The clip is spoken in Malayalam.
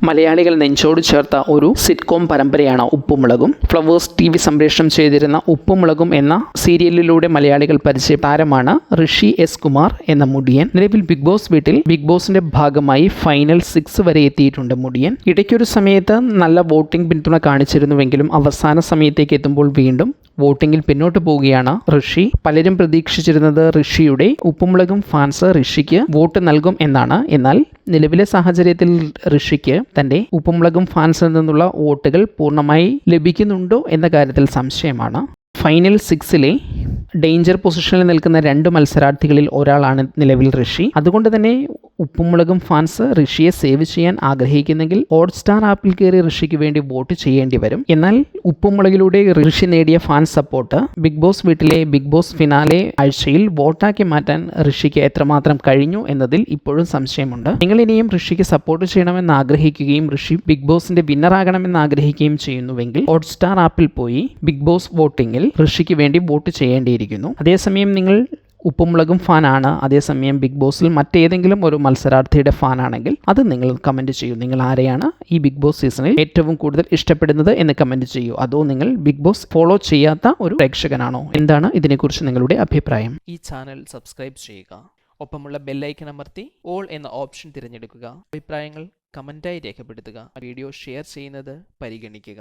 മലയാളികൾ നെഞ്ചോട് ചേർത്ത ഒരു സിറ്റ്കോം പരമ്പരയാണ് ഉപ്പുമുളകും. ഫ്ലവേഴ്സ് TV സംപ്രേഷണം ചെയ്തിരുന്ന ഉപ്പുമുളകും എന്ന സീരിയലിലൂടെ മലയാളികൾ പരിചയ താരമാണ് ഋഷി S. കുമാർ എന്ന മുടിയൻ. നിലവിൽ ബിഗ് ബോസ് വീട്ടിൽ ബിഗ് ബോസിന്റെ ഭാഗമായി ഫൈനൽ 6 വരെ എത്തിയിട്ടുണ്ട് മുടിയൻ. ഇടയ്ക്കൊരു സമയത്ത് നല്ല വോട്ടിംഗ് പിന്തുണ കാണിച്ചിരുന്നുവെങ്കിലും അവസാന സമയത്തേക്ക് എത്തുമ്പോൾ വീണ്ടും വോട്ടിങ്ങിൽ പിന്നോട്ട് പോവുകയാണ് ഋഷി. പലരും പ്രതീക്ഷിച്ചിരുന്നത് ഋഷിയുടെ ഉപ്പുമുളകും ഫാൻസ് ഋഷിക്ക് വോട്ട് നൽകും എന്നാണ്. എന്നാൽ നിലവിലെ സാഹചര്യത്തിൽ ഋഷിക്ക് തന്റെ ഉപ്പുമുളകും ഫാൻസിൽ നിന്നുള്ള വോട്ടുകൾ പൂർണ്ണമായി ലഭിക്കുന്നുണ്ടോ എന്ന കാര്യത്തിൽ സംശയമാണ്. ഫൈനൽ 6 ഡേഞ്ചർ പൊസിഷനിൽ നിൽക്കുന്ന 2 മത്സരാർത്ഥികളിൽ ഒരാളാണ് നിലവിൽ ഋഷി. അതുകൊണ്ട് തന്നെ ഉപ്പുമുളകും ഫാൻസ് ഋഷിയെ സേവ് ചെയ്യാൻ ആഗ്രഹിക്കുന്നെങ്കിൽ ഹോട്ട്സ്റ്റാർ ആപ്പിൽ കയറി ഋഷിക്ക് വേണ്ടി വോട്ട് ചെയ്യേണ്ടി വരും. എന്നാൽ ഉപ്പുമുളകിലൂടെ ഋഷി നേടിയ ഫാൻ സപ്പോർട്ട് ബിഗ് ബോസ് വീട്ടിലെ ബിഗ് ബോസ് ഫിനാലെ ആഴ്ചയിൽ വോട്ടാക്കി മാറ്റാൻ ഋഷിക്ക് എത്രമാത്രം കഴിഞ്ഞു എന്നതിൽ ഇപ്പോഴും സംശയമുണ്ട്. നിങ്ങൾ ഇനിയും ഋഷിക്ക് സപ്പോർട്ട് ചെയ്യണമെന്ന് ആഗ്രഹിക്കുകയും ഋഷി ബിഗ് ബോസിന്റെ വിന്നറാകണമെന്ന് ആഗ്രഹിക്കുകയും ചെയ്യുന്നുവെങ്കിൽ ഹോട്ട്സ്റ്റാർ ആപ്പിൽ പോയി ബിഗ് ബോസ് വോട്ടിങ്ങിൽ ഋഷിക്ക് വേണ്ടി വോട്ട് ചെയ്യേണ്ടിയിരിക്കുന്നു. അതേസമയം നിങ്ങൾ ഉപ്പുമുളകും ഫാനാണ്, അതേസമയം ബിഗ് ബോസിൽ മറ്റേതെങ്കിലും ഒരു മത്സരാർത്ഥിയുടെ ഫാനാണെങ്കിൽ അത് നിങ്ങൾ കമൻറ്റ് ചെയ്യൂ. നിങ്ങൾ ആരെയാണ് ഈ ബിഗ് ബോസ് സീസണിൽ ഏറ്റവും കൂടുതൽ ഇഷ്ടപ്പെടുന്നത് എന്ന് കമൻറ്റ് ചെയ്യൂ. അതോ നിങ്ങൾ ബിഗ് ബോസ് ഫോളോ ചെയ്യാത്ത ഒരു പ്രേക്ഷകനാണോ? എന്താണ് ഇതിനെക്കുറിച്ച് നിങ്ങളുടെ അഭിപ്രായം? ഈ ചാനൽ സബ്സ്ക്രൈബ് ചെയ്യുക, ഒപ്പമുള്ള ബെല്ലൈക്കൺ അമർത്തി ഓൾ എന്ന ഓപ്ഷൻ തിരഞ്ഞെടുക്കുക. അഭിപ്രായങ്ങൾ കമൻറ്റായി രേഖപ്പെടുത്തുക. വീഡിയോ ഷെയർ ചെയ്യുന്നത് പരിഗണിക്കുക.